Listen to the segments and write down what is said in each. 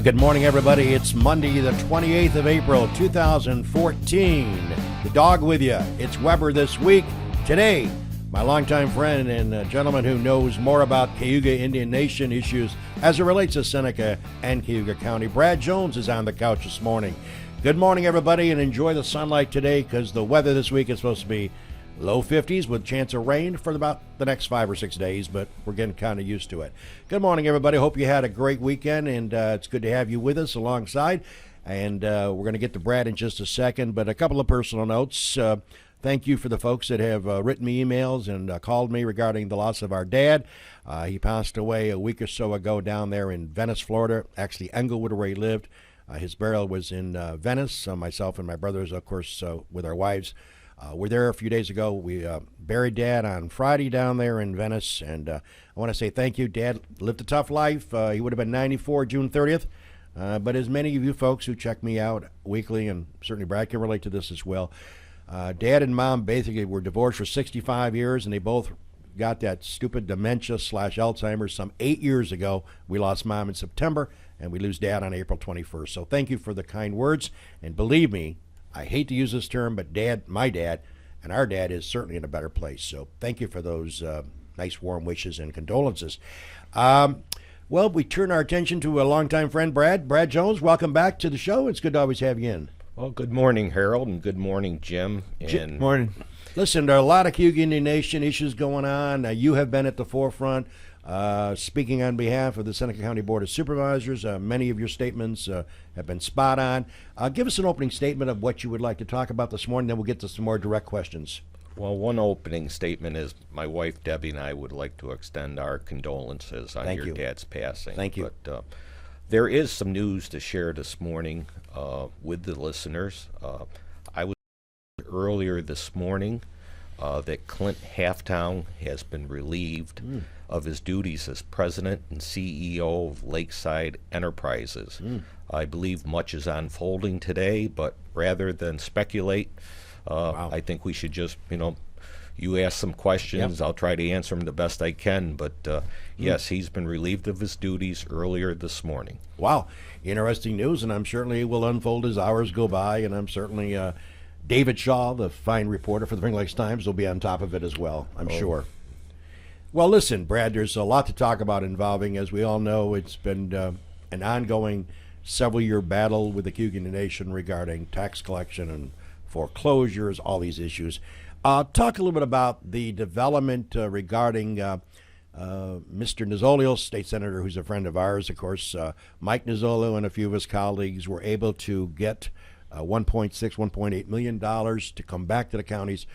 Good morning, everybody. It's Monday, the 28th of April, 2014. The dog with you. It's Weber this week. Today, my longtime friend and a gentleman who knows more about Cayuga Indian Nation issues as it relates to Seneca and Cayuga County. Brad Jones is on the couch this morning. Good morning, everybody, and enjoy the sunlight today because the weather this week is supposed to be low 50s with chance of rain for about the next 5 or 6 days, but we're getting kind of used to it. Good morning, everybody. Hope you had a great weekend, and it's good to have you with us alongside. And we're going to get to Brad in just a second, but a couple of personal notes. Thank you for the folks that have written me emails and called me regarding the loss of our dad. He passed away a week or so ago down there in Venice, Florida, actually Englewood where he lived. His burial was in Venice. Myself and my brothers, of course, with our wives, were there a few days ago. We buried Dad on Friday down there in Venice, and I want to say thank you. Dad lived a tough life. He would have been 94 June 30th, but as many of you folks who check me out weekly, and certainly Brad can relate to this as well, Dad and Mom basically were divorced for 65 years, and they both got that stupid dementia/Alzheimer's some 8 years ago. We lost Mom in September, and we lose Dad on April 21st. So thank you for the kind words, and believe me, I hate to use this term, but Dad, my dad, and our dad is certainly in a better place. So thank you for those nice warm wishes and condolences. Well, we turn our attention to a longtime friend, Brad. Brad Jones, welcome back to the show. It's good to always have you in. Well, good morning, Harold, and good morning, Jim. Good morning. Listen, there are a lot of Cayuga Indian Nation issues going on. You have been at the forefront. Speaking on behalf of the Seneca County Board of Supervisors, many of your statements have been spot on. Give us an opening statement of what you would like to talk about this morning, then we'll get to some more direct questions. Well, one opening statement is my wife, Debbie, and I would like to extend our condolences on your dad's passing. Thank you. But there is some news to share this morning with the listeners. I was earlier this morning that Clint Halftown has been relieved of his duties as president and CEO of Lakeside Enterprises. I believe much is unfolding today, but rather than speculate, I think we should just, you ask some questions, I'll try to answer them the best I can, but yes, he's been relieved of his duties earlier this morning. Wow, interesting news, and I'm certainly will unfold as hours go by, and I'm certainly David Shaw, the fine reporter for the Finger Lakes Times, will be on top of it as well, I'm sure. Well, listen, Brad, there's a lot to talk about involving, as we all know, it's been an ongoing several-year battle with the Cayuga Nation regarding tax collection and foreclosures, all these issues. Talk a little bit about the development regarding Mr. Nizzolio, state senator, who's a friend of ours, of course. Mike Nizzolio and a few of his colleagues were able to get $1.8 million to come back to the counties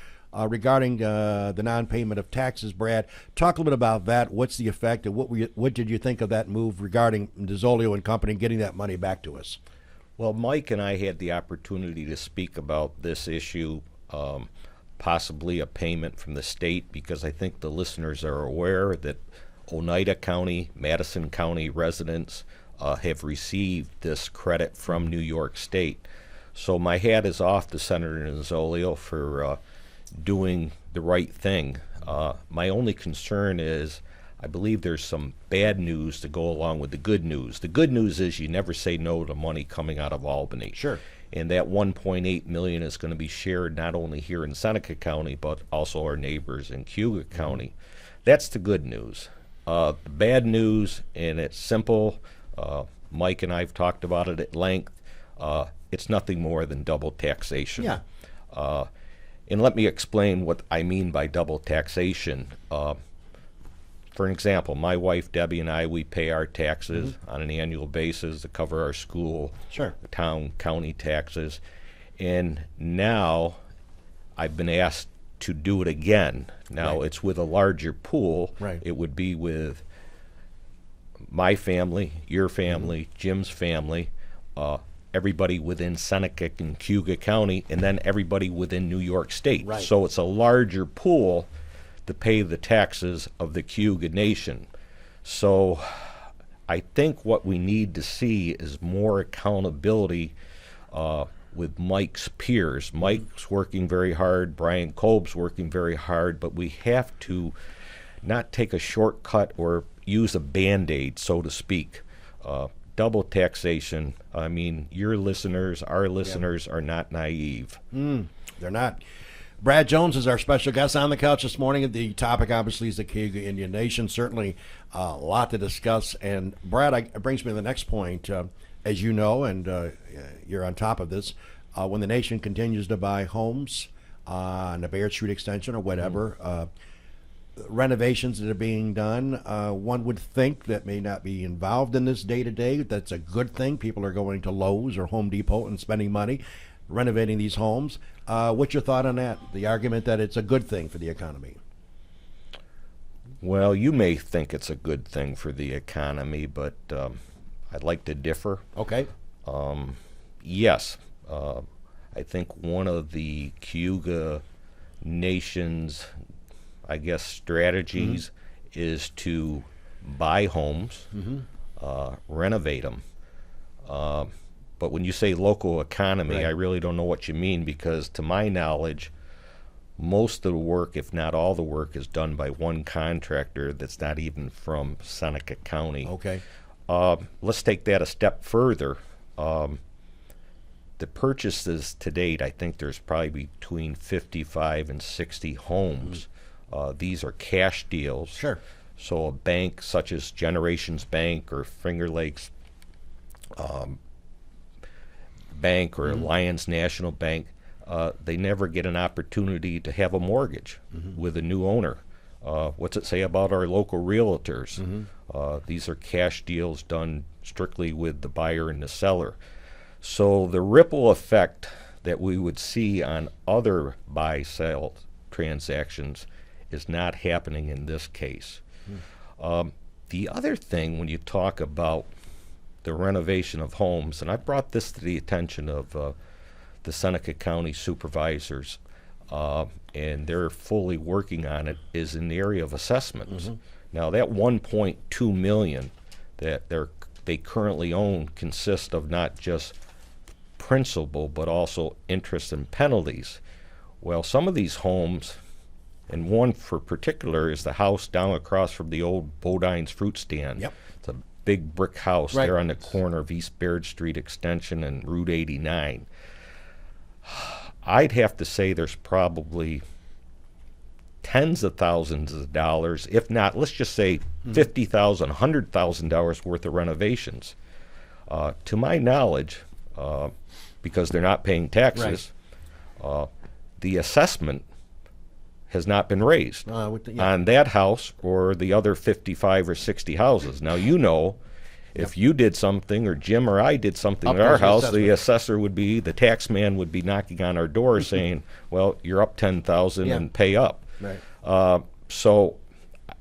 regarding the non-payment of taxes. Brad, talk a little bit about that. What's the effect, and what did you think of that move regarding Nizzolio and company getting that money back to us? Well, Mike and I had the opportunity to speak about this issue, possibly a payment from the state, because I think the listeners are aware that Oneida County, Madison County residents have received this credit from New York State. So my hat is off to Senator Nizzolio for doing the right thing. My only concern is I believe there's some bad news to go along with the good news. The good news is you never say no to money coming out of Albany. Sure. And that $1.8 million is going to be shared not only here in Seneca County, but also our neighbors in Cayuga County. That's the good news. The bad news, and it's simple, Mike and I have talked about it at length, it's nothing more than double taxation. Yeah. And let me explain what I mean by double taxation. For an example, my wife Debbie and I, we pay our taxes on an annual basis to cover our school, town, county taxes. And now I've been asked to do it again. Now it's with a larger pool. It would be with my family, your family, Jim's family, everybody within Seneca and Cayuga County, and then everybody within New York State. So it's a larger pool to pay the taxes of the Cayuga Nation. So I think what we need to see is more accountability with Mike's peers. Mike's working very hard, Brian Kolb's working very hard, but we have to not take a shortcut or use a Band-Aid, so to speak. double taxation, I mean, your listeners, our listeners are not naive. They're not. Brad Jones is our special guest on the couch this morning. The topic, obviously, is the Cayuga Indian Nation. Certainly a lot to discuss. And, Brad, it brings me to the next point. As you know, and you're on top of this, when the nation continues to buy homes on the Bayard Street extension or whatever, renovations that are being done, one would think that may not be involved in this day-to-day. That's a good thing. People are going to Lowe's or Home Depot and spending money renovating these homes. What's your thought on that? The argument that it's a good thing for the economy. Well, you may think it's a good thing for the economy, but I'd like to differ. Okay. Yes. I think one of the Cayuga Nation's, I guess, strategies is to buy homes, renovate them. But when you say local economy, Right. I really don't know what you mean, because to my knowledge, most of the work, if not all the work, is done by one contractor that's not even from Seneca County. Okay. Let's take that a step further. The purchases to date, I think there's probably between 55 and 60 homes. These are cash deals. Sure. So a bank such as Generations Bank or Finger Lakes Bank or Alliance National Bank, they never get an opportunity to have a mortgage with a new owner. What's it say about our local realtors? These are cash deals done strictly with the buyer and the seller. So the ripple effect that we would see on other buy-sell transactions is not happening in this case. The other thing, when you talk about the renovation of homes, and I brought this to the attention of the Seneca County supervisors, and they're fully working on it, is in the area of assessments. Now, that $1.2 million that they currently own consists of not just principal but also interest and penalties. Well, some of these homes, and one for particular is the house down across from the old Bodine's fruit stand. Yep. It's a big brick house Right. there on the corner of East Baird Street Extension and Route 89. I'd have to say there's probably tens of thousands of dollars, if not, let's just say $50,000, $100,000 worth of renovations. To my knowledge, because they're not paying taxes, the assessment has not been raised on that house or the other 55 or 60 houses. Now, you know, if you did something or Jim or I did something at our house, the assessor would be, the tax man would be knocking on our door saying, well, you're up 10,000 and pay up. Right. So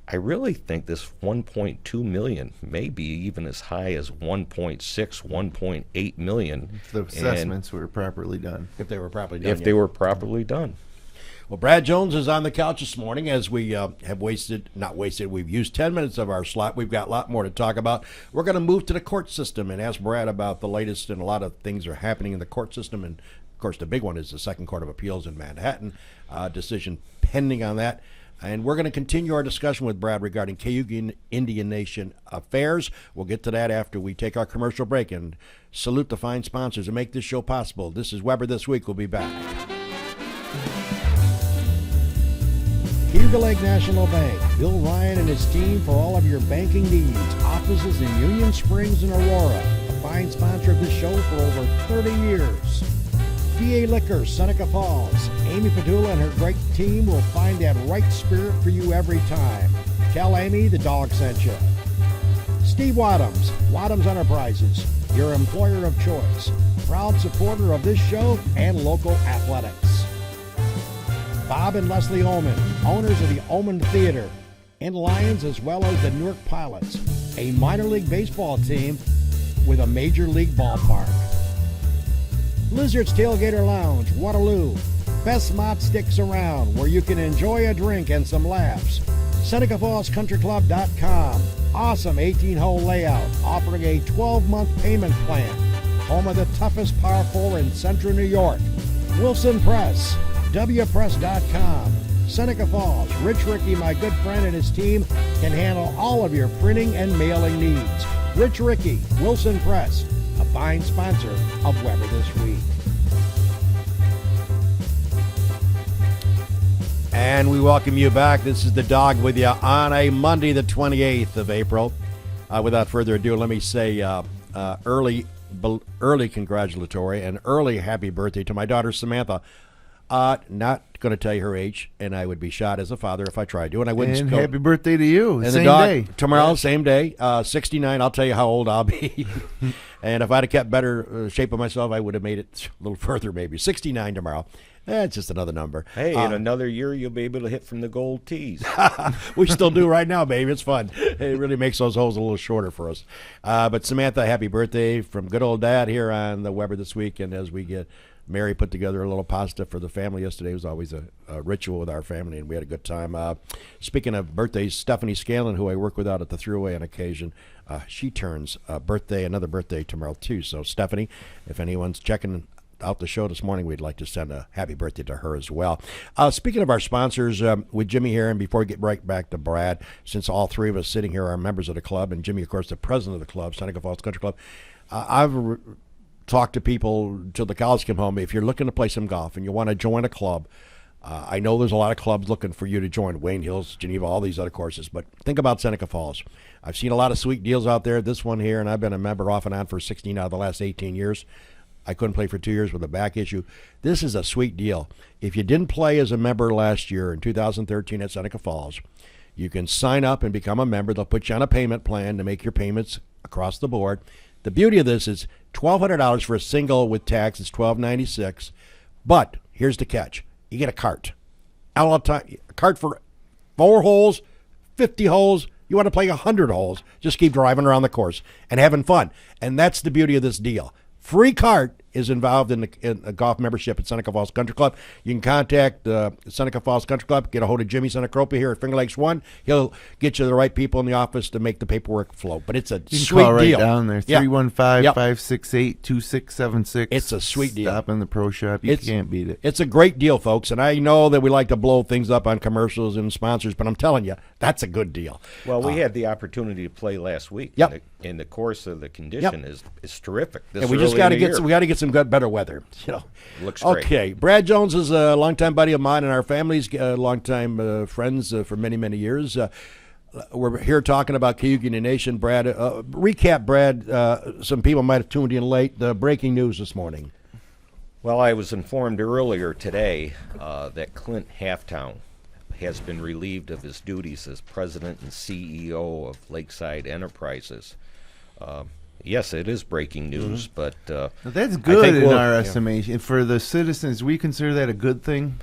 I really think this 1.2 million may be even as high as 1.6, 1.8 million. If the assessments were properly done. If they were properly done. If they were properly done. Well, Brad Jones is on the couch this morning as we we've used 10 minutes of our slot. We've got a lot more to talk about. We're going to move to the court system and ask Brad about the latest, and a lot of things are happening in the court system. And, of course, the big one is the Second Court of Appeals in Manhattan. Decision pending on that. And we're going to continue our discussion with Brad regarding Cayuga Indian Nation affairs. We'll get to that after we take our commercial break and salute the fine sponsors and make this show possible. This is Weber This Week. We'll be back. Cayuga Lake National Bank. Bill Ryan and his team for all of your banking needs. Offices in Union Springs and Aurora. A fine sponsor of this show for over 30 years. DA Liquor, Seneca Falls. Amy Padula and her great team will find that right spirit for you every time. Tell Amy the dog sent you. Steve Wadhams, Wadhams Enterprises, your employer of choice. Proud supporter of this show and local athletics. Bob and Leslie Oman, owners of the Oman Theater in Lyons, as well as the Newark Pilots, a minor league baseball team with a major league ballpark. Lizard's Tailgater Lounge, Waterloo. Best mott sticks around, where you can enjoy a drink and some laughs. SenecaFallsCountryClub.com. Awesome 18-hole layout, offering a 12-month payment plan. Home of the toughest par 4 in central New York. Wilson Press, WPress.com. Seneca Falls. Rich Ricky, my good friend, and his team can handle all of your printing and mailing needs. Rich Ricky, Wilson Press, a fine sponsor of Weber This Week. And we welcome you back. This is the Dog with you on a Monday, the 28th of April. Without further ado, let me say early congratulatory and early happy birthday to my daughter Samantha. Not going to tell you her age, and I would be shot as a father if I tried to. And I wouldn't. And happy birthday to you. And same the dog, day. Tomorrow, same day. 69. I'll tell you how old I'll be. And if I'd have kept better shape of myself, I would have made it a little further, maybe. 69 tomorrow. It's just another number. Hey, in another year, you'll be able to hit from the gold tees. We still do right now, baby. It's fun. It really makes those holes a little shorter for us. But Samantha, happy birthday from good old Dad here on the Weber This Week. And as we get Mary put together a little pasta for the family yesterday. It was always a ritual with our family, and we had a good time. Speaking of birthdays, Stephanie Scanlon, who I work with out at the Thruway on occasion, she turns another birthday tomorrow, too. So, Stephanie, if anyone's checking out the show this morning, we'd like to send a happy birthday to her as well. Speaking of our sponsors, with Jimmy here, and before we get right back to Brad, since all three of us sitting here are members of the club, and Jimmy, of course, the president of the club, Seneca Falls Country Club, I've talked to people till the cows come home. If you're looking to play some golf and you want to join a club, I know there's a lot of clubs looking for you to join, Wayne Hills, Geneva, all these other courses, but think about Seneca Falls. I've seen a lot of sweet deals out there. This one here, and I've been a member off and on for 16 out of the last 18 years. I couldn't play for 2 years with a back issue. This is a sweet deal. If you didn't play as a member last year in 2013 at Seneca Falls, you can sign up and become a member. They'll put you on a payment plan to make your payments across the board. The beauty of this is $1,200 for a single with tax. It's $1,296. But here's the catch. You get a cart. A cart for 4 holes, 50 holes. You want to play 100 holes. Just keep driving around the course and having fun. And that's the beauty of this deal. Free cart is involved in a golf membership at Seneca Falls Country Club. You can contact Seneca Falls Country Club, get a hold of Jimmy Senecropia here at Finger Lakes 1. He'll get you the right people in the office to make the paperwork flow. But it's a sweet call right deal. Down there, 315-568-2676. It's a sweet deal. Stop in the pro shop. You can't beat it. It's a great deal, folks. And I know that we like to blow things up on commercials and sponsors, but I'm telling you, that's a good deal. Well, we had the opportunity to play last week. Yep. And the course of the condition is terrific. And we just got to get some better weather. Looks great. Okay, Brad Jones is a longtime buddy of mine and our family's longtime friends for many, many years. We're here talking about Cayuga Indian Nation. Brad, recap, Brad. Some people might have tuned in late. The breaking news this morning. Well, I was informed earlier today that Clint Halftown has been relieved of his duties as president and CEO of Lakeside Enterprises. Yes, it is breaking news, but that's good in our estimation. For the citizens, we consider that a good thing.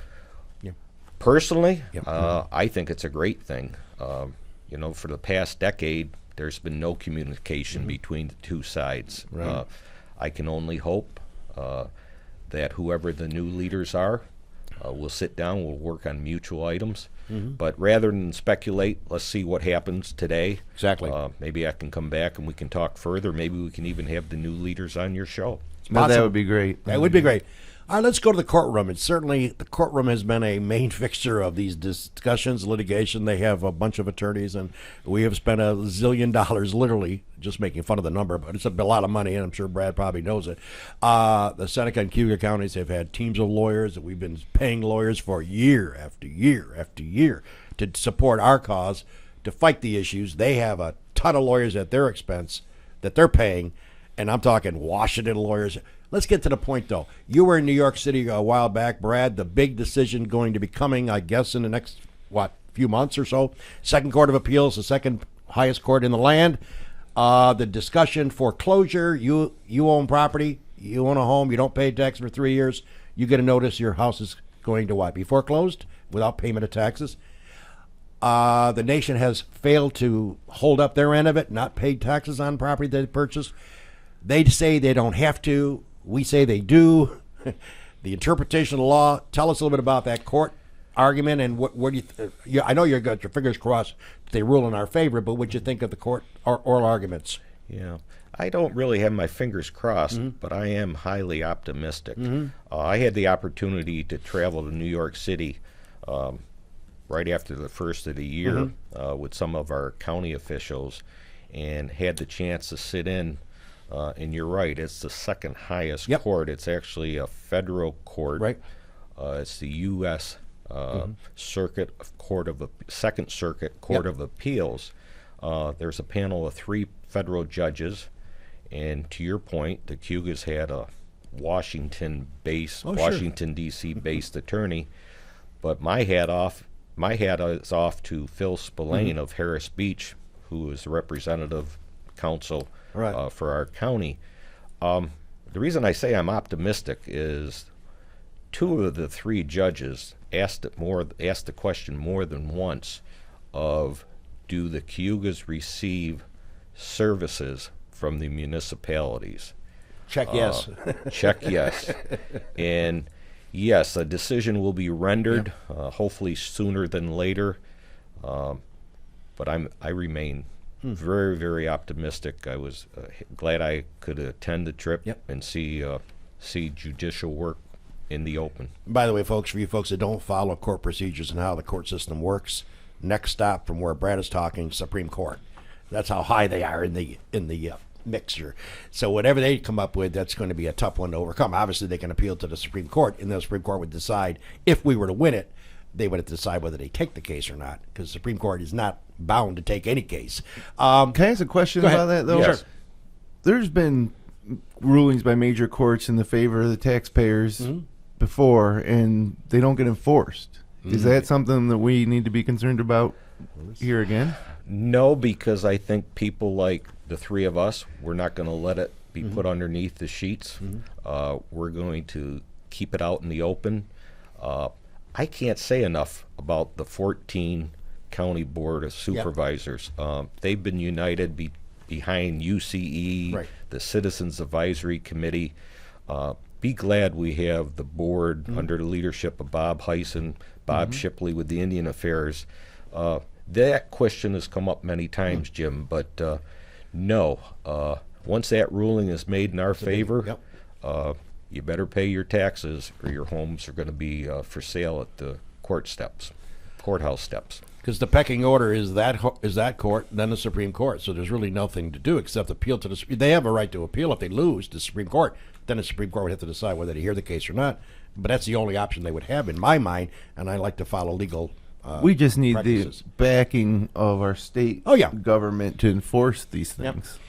Personally, I think it's a great thing. For the past decade, there's been no communication between the two sides. Right. I can only hope that whoever the new leaders are, we'll sit down, we'll work on mutual items. But rather than speculate, let's see what happens today. Exactly. Maybe I can come back and we can talk further. Maybe we can even have the new leaders on your show. No, that would be great. That would be great. All right, let's go to the courtroom. And certainly the courtroom has been a main fixture of these discussions, litigation. They have a bunch of attorneys, and we have spent $1 zillion, literally, just making fun of the number, but it's a lot of money, and I'm sure Brad probably knows it. The Seneca and Cayuga Counties have had teams of lawyers that we've been paying lawyers for year after year after year to support our cause, to fight the issues. They have a ton of lawyers at their expense that they're paying, and I'm talking Washington lawyers. Let's get to the point, though. You were in New York City a while back, Brad. The big decision going to be coming, I guess, in the next, few months or so. Second Court of Appeals, the second highest court in the land. The discussion, foreclosure, you own property, you own a home, you don't pay tax for 3 years, you get a notice your house is going to be foreclosed without payment of taxes. The nation has failed to hold up their end of it, not paid taxes on property they purchased. They say they don't have to. We say they do. The interpretation of the law. Tell us a little bit about that court argument, and what do you? I know you've got your fingers crossed they rule in our favor, but what do you think of the court oral arguments? Yeah, I don't really have my fingers crossed, but I am highly optimistic. I had the opportunity to travel to New York City right after the first of the year with some of our county officials. and had the chance to sit in. And you're right, it's the second highest court. It's actually a federal court. Right. It's the U.S. Second Circuit Court of Appeals. There's a panel of 3 federal judges, and to your point, the Cayugas had a Washington D.C. based attorney. But my hat is off to Phil Spillane of Harris Beach, who is the representative counsel for our county. The reason I say I'm optimistic is 2 of the 3 judges asked the question more than once of, do the Cayugas receive services from the municipalities? Check yes. Check yes. And yes, a decision will be rendered, hopefully sooner than later. But I remain very, very optimistic. I was glad I could attend the trip and see judicial work in the open. By the way, folks, for you folks that don't follow court procedures and how the court system works, next stop from where Brad is talking, Supreme Court. That's how high they are in the mixture. So whatever they come up with, that's going to be a tough one to overcome. Obviously, they can appeal to the Supreme Court, and the Supreme Court would decide, if we were to win it, they would have to decide whether they take the case or not, because the Supreme Court is not bound to take any case. Can I ask a question about that, though? Yes. Sure. There's been rulings by major courts in the favor of the taxpayers before, and they don't get enforced. Is that something that we need to be concerned about here again? No, because I think people like the 3 of us, we're not going to let it be put underneath the sheets. We're going to keep it out in the open. I can't say enough about the 14 county board of supervisors. They've been united behind UCE, the Citizens Advisory Committee. Be glad we have the board under the leadership of Bob Heisen, Bob Shipley with the Indian Affairs. That question has come up many times, Jim, but no. Once that ruling is made in our favor, you better pay your taxes or your homes are going to be for sale at the courthouse steps. Because the pecking order is that court, then the Supreme Court. So there's really nothing to do except appeal to the. They have a right to appeal if they lose to the Supreme Court. Then the Supreme Court would have to decide whether to hear the case or not. But that's the only option they would have in my mind, and I like to follow legal. We just need practices. The backing of our state government to enforce these things.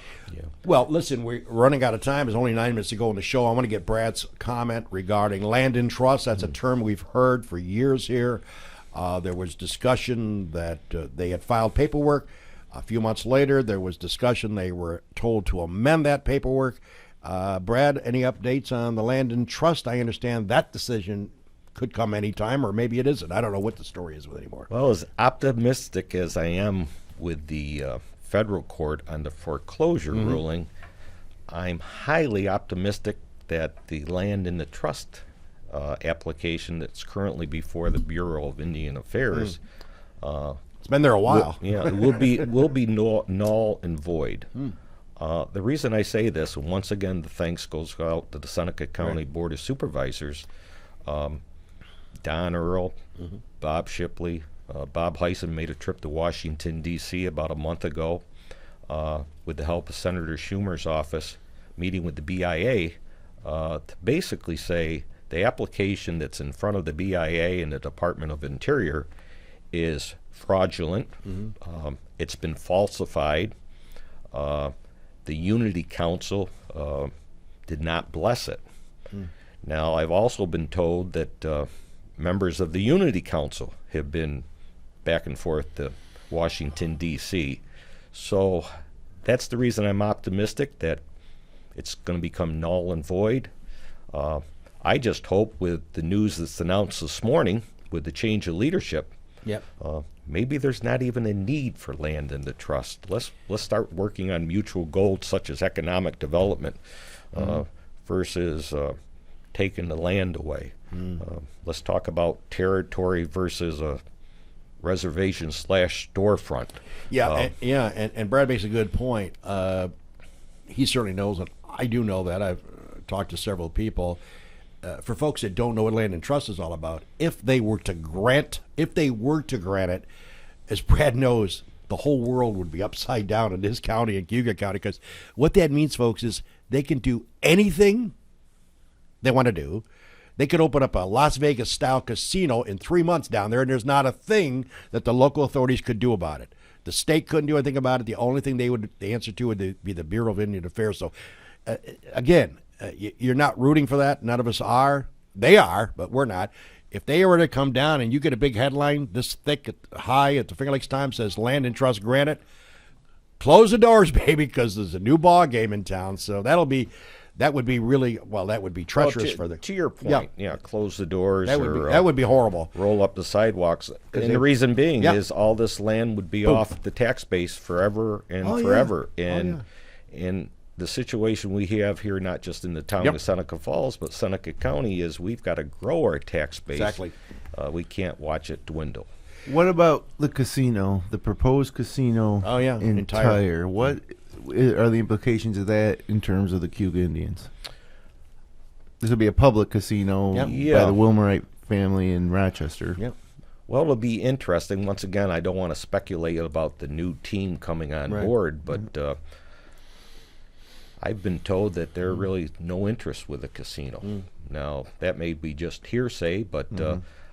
Well, listen, we're running out of time. There's only 9 minutes to go in the show. I want to get Brad's comment regarding land in trust. That's a term we've heard for years here. There was discussion that they had filed paperwork. A few months later, there was discussion they were told to amend that paperwork. Brad, any updates on the land in trust? I understand that decision could come any time, or maybe it isn't. I don't know what the story is with anymore. Well, as optimistic as I am with the federal court on the foreclosure ruling, I'm highly optimistic that the land in the trust application that's currently before the Bureau of Indian Affairs. It's been there a while. Will be null and void. The reason I say this, and once again the thanks goes out to the Seneca County Board of Supervisors, Don Earl, Bob Shipley, Bob Heisen made a trip to Washington, D.C. about a month ago with the help of Senator Schumer's office, meeting with the BIA to basically say the application that's in front of the BIA and the Department of Interior is fraudulent. It's been falsified. The Unity Council did not bless it. Now, I've also been told that members of the Unity Council have been back and forth to Washington, D.C. So that's the reason I'm optimistic that it's going to become null and void. I just hope with the news that's announced this morning, with the change of leadership, maybe there's not even a need for land in the trust. Let's start working on mutual goals such as economic development versus taking the land away. Let's talk about territory versus a reservation / storefront. And Brad makes a good point. He certainly knows, and I do know that. I've talked to several people. For folks that don't know what land and trust is all about, if they were to grant it, as Brad knows, the whole world would be upside down in this county and Cayuga County, because what that means, folks, is they can do anything they want to do. They could open up a Las Vegas-style casino in 3 months down there, and there's not a thing that the local authorities could do about it. The state couldn't do anything about it. The only thing they answer to would be the Bureau of Indian Affairs. So, again, you're not rooting for that. None of us are. They are, but we're not. If they were to come down and you get a big headline this thick, high at the Finger Lakes Times says land and trust granted, close the doors, baby, because there's a new ball game in town. So that would be really, that would be treacherous for the. To your point, close the doors. That would be horrible. Roll up the sidewalks. And the reason being is all this land would be off the tax base forever and forever. And the situation we have here, not just in the town of Seneca Falls, but Seneca County, is we've got to grow our tax base. Exactly. We can't watch it dwindle. What about the casino, the proposed casino in Tyre? What are the implications of that in terms of the Cayuga Indians? This will be a public casino by the Wilmerite family in Rochester. Yep. Well, it'll be interesting. Once again, I don't want to speculate about the new team coming on board, but I've been told that there's really no interest with a casino. Now, that may be just hearsay, but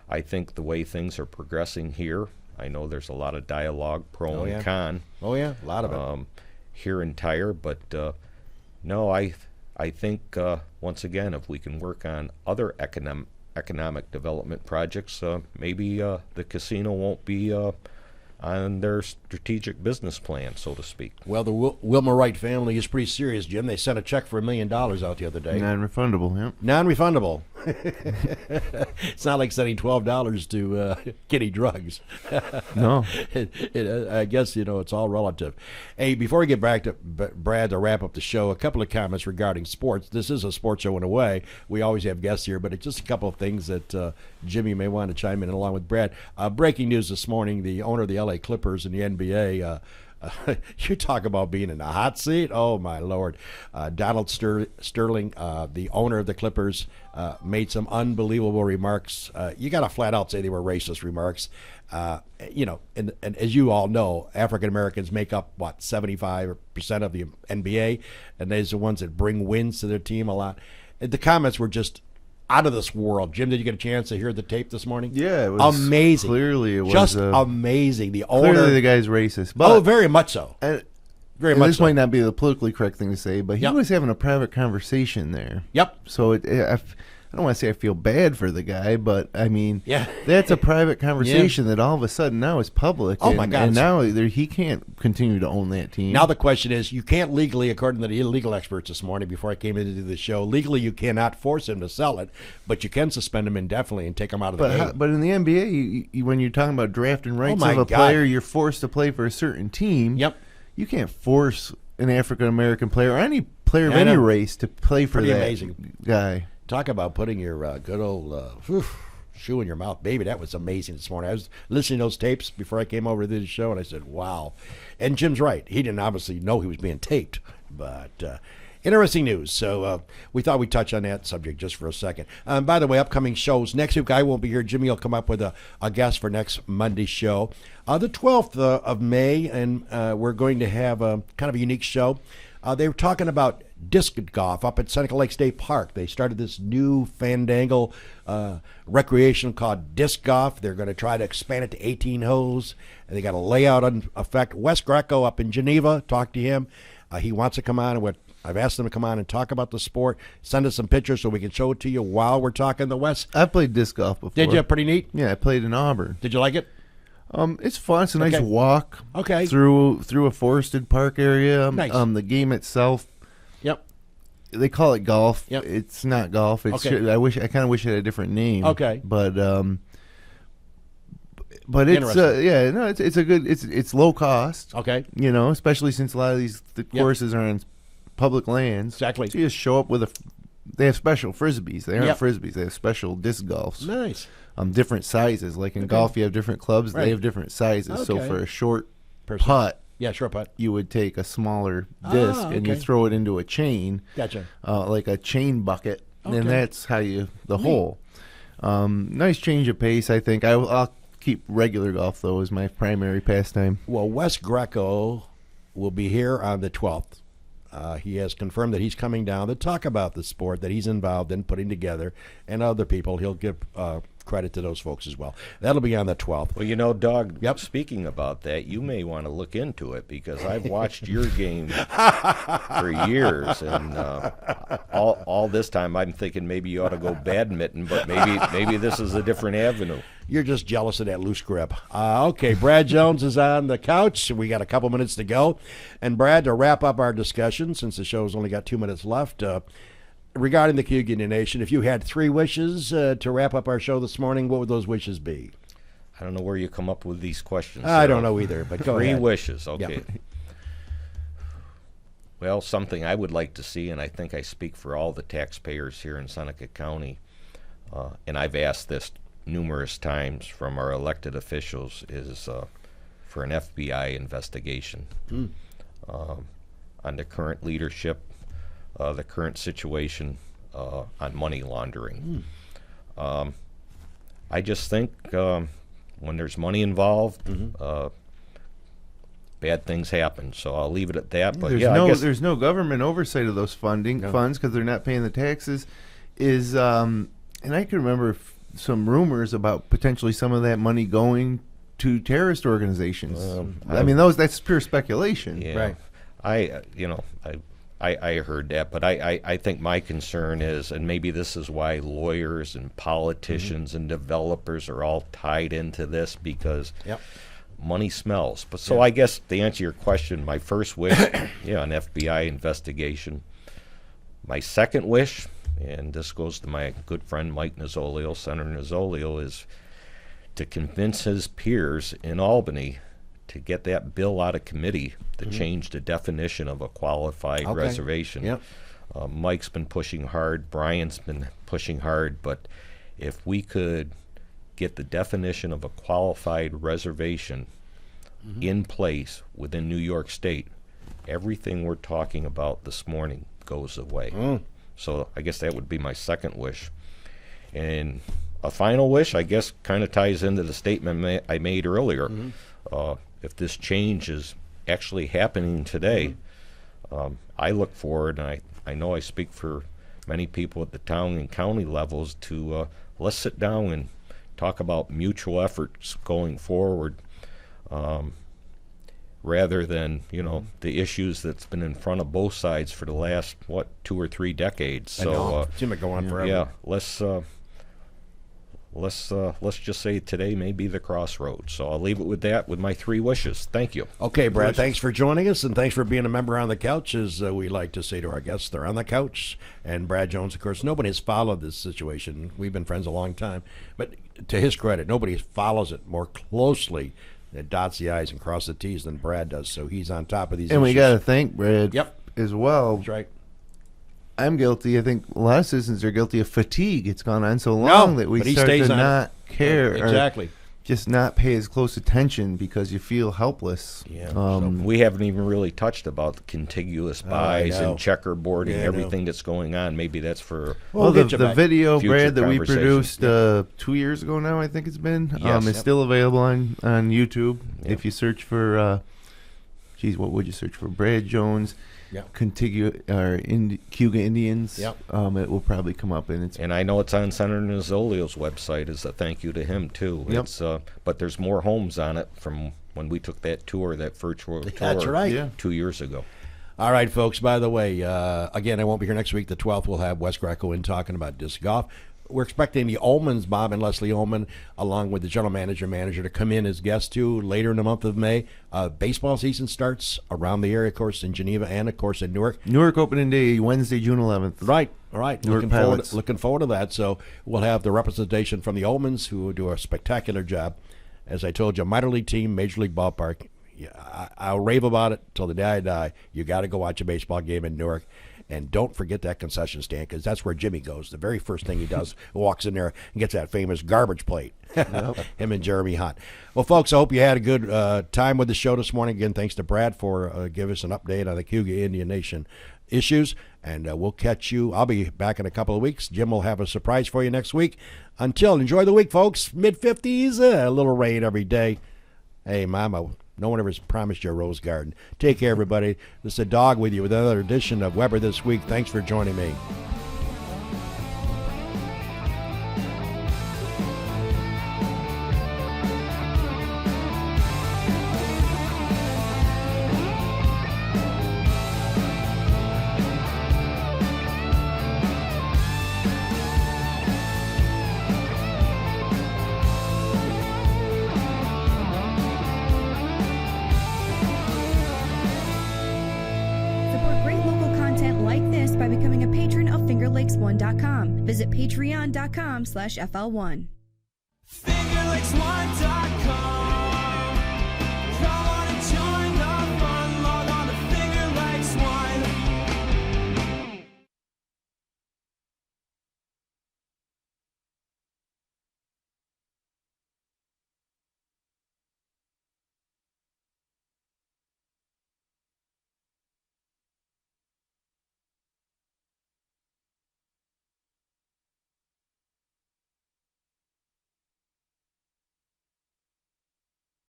I think the way things are progressing here, I know there's a lot of dialogue, pro and con. Oh, yeah, a lot of it. Here in Tyre, but no, I think, once again, if we can work on other economic development projects, maybe the casino won't be on their strategic business plan, so to speak. Well, the Wilmerite family is pretty serious, Jim. They sent a check for $1 million out the other day. Non-refundable, Non-refundable. It's not like sending $12 to Kitty Drugs. No. I guess, it's all relative. Hey, before we get back to Brad to wrap up the show, a couple of comments regarding sports. This is a sports show in a way. We always have guests here, but it's just a couple of things that Jimmy may want to chime in along with Brad. Breaking news this morning, the owner of the LA Clippers in the NBA, you talk about being in the hot seat. Oh, my Lord. Donald Sterling, the owner of the Clippers, made some unbelievable remarks. You got to flat out say they were racist remarks. And as you all know, African Americans make up, 75% of the NBA, and they're the ones that bring wins to their team a lot. The comments were just out of this world. Jim, did you get a chance to hear the tape this morning? Yeah, it was amazing. Clearly, it was just amazing. The owner, clearly the guy's racist. But very much so. Very much. This so. might not be the politically correct thing to say, but he was having a private conversation there. Yep. So I don't want to say I feel bad for the guy, but I mean, that's a private conversation that all of a sudden now is public. Oh, my God. And now he can't continue to own that team. Now the question is, you can't legally, according to the illegal experts this morning before I came into the show, legally you cannot force him to sell it, but you can suspend him indefinitely and take him out of the game. But in the NBA, when you're talking about drafting rights of a player, you're forced to play for a certain team. Yep. You can't force an African-American player or any player of any race to play for that amazing guy. Talk about putting your good old shoe in your mouth. Baby, that was amazing this morning. I was listening to those tapes before I came over to the show, and I said, wow. And Jim's right. He didn't obviously know he was being taped, but interesting news. So we thought we'd touch on that subject just for a second. By the way, upcoming shows. Next week, I won't be here. Jimmy will come up with a guest for next Monday's show. The 12th of May, and we're going to have kind of a unique show. They were talking about disc golf up at Seneca Lake State Park. They started this new fandangle recreation called disc golf. They're going to try to expand it to 18 holes. And they got a layout effect. Wes Greco up in Geneva, talked to him. He wants to come on, and I've asked him to come on and talk about the sport. Send us some pictures so we can show it to you while we're talking to Wes. I played disc golf before. Did you? Pretty neat? Yeah, I played in Auburn. Did you like it? It's fun. It's a nice walk through a forested park area. Nice. The game itself. Yep. They call it golf. Yep. It's not golf. It's I kind of wish it had a different name. Okay. But it's it's a good it's low cost. Okay. Especially since a lot of the courses are on public lands. Exactly. So you just show up with they have special frisbees. They aren't frisbees. They have special disc golfs. Nice. Different sizes. Like in golf, you have different clubs. Right. They have different sizes. Okay. So for a short putt, short putt, you would take a smaller disc and you throw it into a chain. Gotcha. Like a chain bucket, and that's how the hole. Nice change of pace, I think. I'll keep regular golf, though, as my primary pastime. Well, Wes Greco will be here on the 12th. He has confirmed that he's coming down to talk about the sport that he's involved in putting together, and other people. He'll give credit to those folks as well. That'll be on the 12th. Well, you know, Doug, Yep. Speaking about that, you may want to look into it because I've watched your game for years, and all this time I'm thinking maybe you ought to go badminton, but maybe this is a different avenue. You're just jealous of that loose grip. Okay, Brad Jones is on the couch. We got a couple minutes to go. And Brad, to wrap up our discussion, since the show's only got 2 minutes left, regarding the Cayuga Indian Nation, if you had 3 wishes to wrap up our show this morning, what would those wishes be? I don't know where you come up with these questions. I don't know either, but go 3 ahead. wishes, okay. Yep. Well, something I would like to see, and I think I speak for all the taxpayers here in Seneca County, and I've asked this numerous times from our elected officials, is for an FBI investigation on the current leadership, the current situation on money laundering. I just think when there's money involved, bad things happen. So I'll leave it at that. But I guess there's no government oversight of those funds because they're not paying the taxes. And I can remember some rumors about potentially some of that money going to terrorist organizations. I mean, that's pure speculation. Yeah. Right. I heard that, but I think my concern is, and maybe this is why lawyers and politicians and developers are all tied into this, because money smells. But so I guess to answer your question, my first wish, an FBI investigation. My second wish, and this goes to my good friend Mike Nozzolio, Senator Nozzolio, is to convince his peers in Albany to get that bill out of committee to change the definition of a qualified reservation. Yep. Mike's been pushing hard, Brian's been pushing hard, but if we could get the definition of a qualified reservation in place within New York State, everything we're talking about this morning goes away. So I guess that would be my second wish. And a final wish, I guess, kind of ties into the statement I made earlier. If this change is actually happening today, I look forward, and I know I speak for many people at the town and county levels, to let's sit down and talk about mutual efforts going forward, rather than the issues that's been in front of both sides for the last 2 or 3 decades. So seem to go on forever. yeah, let's just say today may be the crossroads. So I'll leave it with that, with my 3 wishes. Thank you. Okay, Brad, thanks for joining us, and thanks for being a member on the couch, as we like to say to our guests. They're on the couch. And Brad Jones, of course, nobody has followed this situation. We've been friends a long time. But to his credit, nobody follows it more closely and dots the I's and crosses the T's than Brad does. So he's on top of these And issues. we got to thank Brad Yep. as well. That's right. I'm guilty. I think a lot of citizens are guilty of fatigue. It's gone on so long that we but he start stays to on it. not care. Exactly. Or just not pay as close attention because you feel helpless. Yeah, We haven't even really touched about the contiguous buys know. and checkerboarding, Yeah, I know. everything that's going on. Maybe that's for We'll the get you back. video, Future Brad, that we conversation. produced 2 years ago now, I think it's been, Yes. is Yep. still available on YouTube. Yep. If you search for, what would you search for? Brad Jones, Yep. Cayuga Indians. Yep. It will probably come up, and it's And I know it's on Senator Nozzolio's website as a thank you to him, too. Yep. It's, but there's more homes on it from when we took that tour, that virtual tour. That's right. Yeah. 2 years ago. All right, folks, by the way, again, I won't be here next week. The 12th, we'll have Wes Greco in talking about disc golf. We're expecting the Ullmans, Bob and Leslie Ullman, along with the general manager, to come in as guests, too, later in the month of May. Baseball season starts around the area, of course, in Geneva and, of course, in Newark. Newark opening day, Wednesday, June 11th. Right, all right. Newark Looking forward to that. So we'll have the representation from the Ullmans, who will do a spectacular job. As I told you, minor league team, major league ballpark. Yeah, I'll rave about it till the day I die. You got to go watch a baseball game in Newark. And don't forget that concession stand, because that's where Jimmy goes. The very first thing he does, walks in there and gets that famous garbage plate. Him and Jeremy Hunt. Well, folks, I hope you had a good time with the show this morning. Again, thanks to Brad for giving us an update on the Cayuga Indian Nation. issues. And we'll catch you. I'll be back in a couple of weeks. Jim will have a surprise for you next week. Until, enjoy the week, folks. Mid-50s, a little rain every day. Hey, Mama, no one ever's promised you a rose garden. Take care, everybody. This is a dog with you with another edition of Weber This Week. Thanks for joining me. Visit patreon.com/FL1. FingerLakes1.com. Come on and join